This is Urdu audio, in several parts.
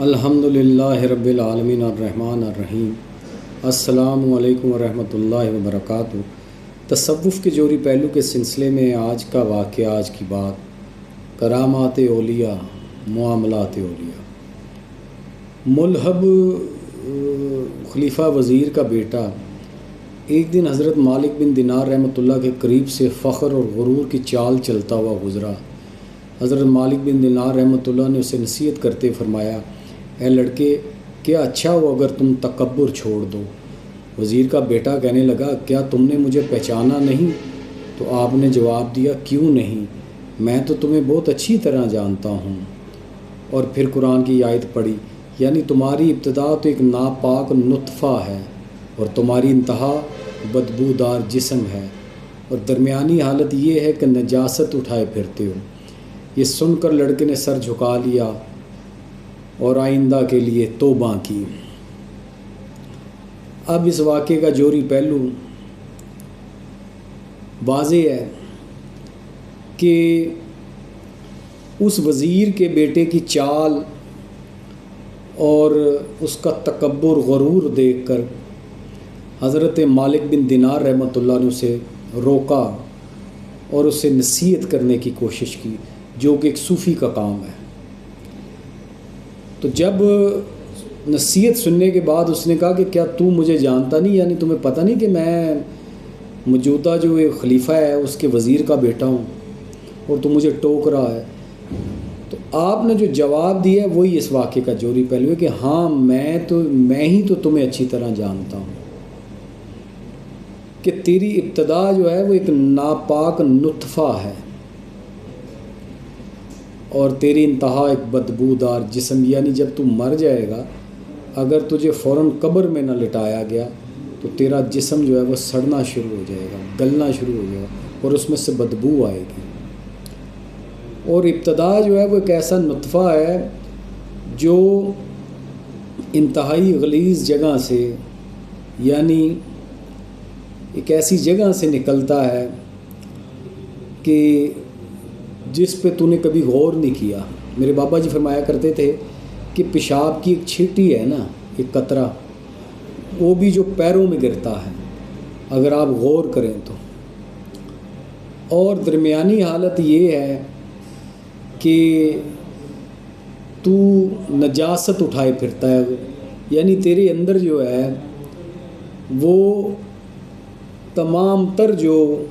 الحمدللہ رب العالمین الرحمن الرحیم۔ السلام علیکم ورحمۃ اللہ وبرکاتہ۔ تصوف کے جوہری پہلو کے سلسلے میں آج کا واقعہ، آج کی بات، کرامات اولیاء، معاملات اولیاء۔ ملہب خلیفہ وزیر کا بیٹا ایک دن حضرت مالک بن دینار رحمۃ اللہ کے قریب سے فخر اور غرور کی چال چلتا ہوا گزرا۔ حضرت مالک بن دینار رحمۃ اللہ نے اسے نصیحت کرتے فرمایا، اے لڑکے، کیا اچھا ہو اگر تم تکبر چھوڑ دو۔ وزیر کا بیٹا کہنے لگا، کیا تم نے مجھے پہچانا نہیں؟ تو آپ نے جواب دیا، کیوں نہیں، میں تو تمہیں بہت اچھی طرح جانتا ہوں۔ اور پھر قرآن کی آیت پڑھی، یعنی تمہاری ابتدا تو ایک ناپاک نطفہ ہے اور تمہاری انتہا بدبودار جسم ہے، اور درمیانی حالت یہ ہے کہ نجاست اٹھائے پھرتے ہو۔ یہ سن کر لڑکے نے سر جھکا لیا اور آئندہ کے لیے توبہ کی۔ اب اس واقعے کا جوہری پہلو واضح ہے کہ اس وزیر کے بیٹے کی چال اور اس کا تکبر غرور دیکھ کر حضرت مالک بن دینار رحمۃ اللہ نے اسے روکا اور اسے نصیحت کرنے کی کوشش کی، جو کہ ایک صوفی کا کام ہے۔ تو جب نصیحت سننے کے بعد اس نے کہا کہ کیا تو مجھے جانتا نہیں، یعنی تمہیں پتہ نہیں کہ میں موجودہ جو ایک خلیفہ ہے اس کے وزیر کا بیٹا ہوں اور تو مجھے ٹوک رہا ہے؟ تو آپ نے جو جواب دیا ہے وہی اس واقعے کا جوہری پہلو ہے کہ ہاں، میں ہی تو تمہیں اچھی طرح جانتا ہوں کہ تیری ابتدا جو ہے وہ ایک ناپاک نطفہ ہے اور تیری انتہا ایک بدبودار جسم، یعنی جب تو مر جائے گا، اگر تجھے فوراً قبر میں نہ لٹایا گیا تو تیرا جسم جو ہے وہ سڑنا شروع ہو جائے گا، گلنا شروع ہو جائے گا اور اس میں سے بدبو آئے گی۔ اور ابتدا جو ہے وہ ایک ایسا نطفہ ہے جو انتہائی غلیظ جگہ سے، یعنی ایک ایسی جگہ سے نکلتا ہے کہ جس پہ تو نے کبھی غور نہیں کیا۔ میرے بابا جی فرمایا کرتے تھے کہ پیشاب کی ایک چھینٹی ہے نا، ایک قطرہ، وہ بھی جو پیروں میں گرتا ہے اگر آپ غور کریں تو، اور درمیانی حالت یہ ہے کہ تو نجاست اٹھائے پھرتا ہے، یعنی تیرے اندر جو ہے وہ تمام تر جو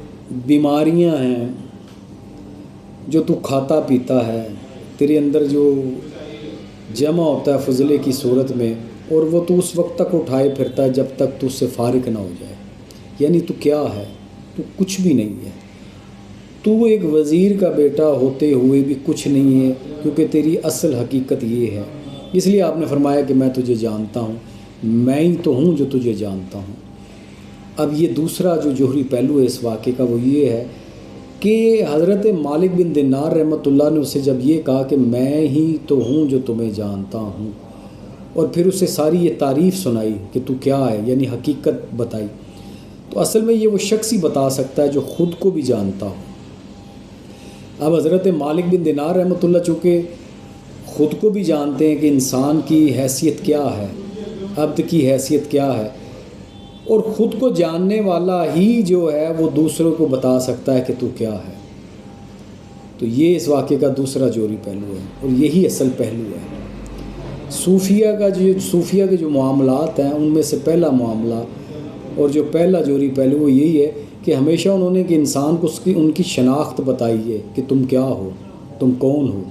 بیماریاں ہیں، جو تو کھاتا پیتا ہے، تیرے اندر جو جمع ہوتا ہے فضلے کی صورت میں، اور وہ تو اس وقت تک اٹھائے پھرتا ہے جب تک تو اس سے فارغ نہ ہو جائے۔ یعنی تو کیا ہے؟ تو کچھ بھی نہیں ہے۔ تو ایک وزیر کا بیٹا ہوتے ہوئے بھی کچھ نہیں ہے، کیونکہ تیری اصل حقیقت یہ ہے۔ اس لیے آپ نے فرمایا کہ میں تجھے جانتا ہوں، میں ہی تو ہوں جو تجھے جانتا ہوں۔ اب یہ دوسرا جو جوہری پہلو ہے اس واقعے کا وہ یہ ہے کہ حضرت مالک بن دینار رحمۃ اللہ نے اسے جب یہ کہا کہ میں ہی تو ہوں جو تمہیں جانتا ہوں، اور پھر اسے ساری یہ تعریف سنائی کہ تو کیا ہے، یعنی حقیقت بتائی، تو اصل میں یہ وہ شخص ہی بتا سکتا ہے جو خود کو بھی جانتا ہو۔ اب حضرت مالک بن دینار رحمۃ اللہ چونکہ خود کو بھی جانتے ہیں کہ انسان کی حیثیت کیا ہے، عبد کی حیثیت کیا ہے، اور خود کو جاننے والا ہی جو ہے وہ دوسروں کو بتا سکتا ہے کہ تو کیا ہے۔ تو یہ اس واقعے کا دوسرا جوہری پہلو ہے، اور یہی اصل پہلو ہے۔ صوفیہ کے جو معاملات ہیں ان میں سے پہلا معاملہ اور جو پہلا جوہری پہلو وہ یہی ہے کہ ہمیشہ انہوں نے کہ انسان کو ان کی شناخت بتائی ہے کہ تم کیا ہو، تم کون ہو،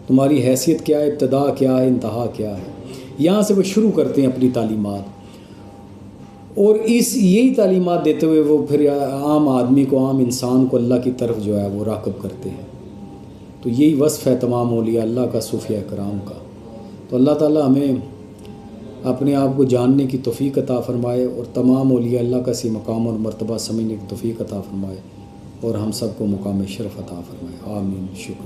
تمہاری حیثیت کیا ہے، ابتدا کیا ہے، انتہا کیا ہے۔ یہاں سے وہ شروع کرتے ہیں اپنی تعلیمات، اور یہی تعلیمات دیتے ہوئے وہ پھر عام آدمی کو، عام انسان کو اللہ کی طرف جو ہے وہ راغب کرتے ہیں۔ تو یہی وصف ہے تمام اولیاء اللہ کا، صوفیاء کرام کا۔ تو اللہ تعالیٰ ہمیں اپنے آپ کو جاننے کی توفیق عطا فرمائے، اور تمام اولیاء اللہ کا اسی مقام اور مرتبہ سمجھنے کی توفیق عطا فرمائے، اور ہم سب کو مقام شرف عطا فرمائے، آمین۔ شکریہ۔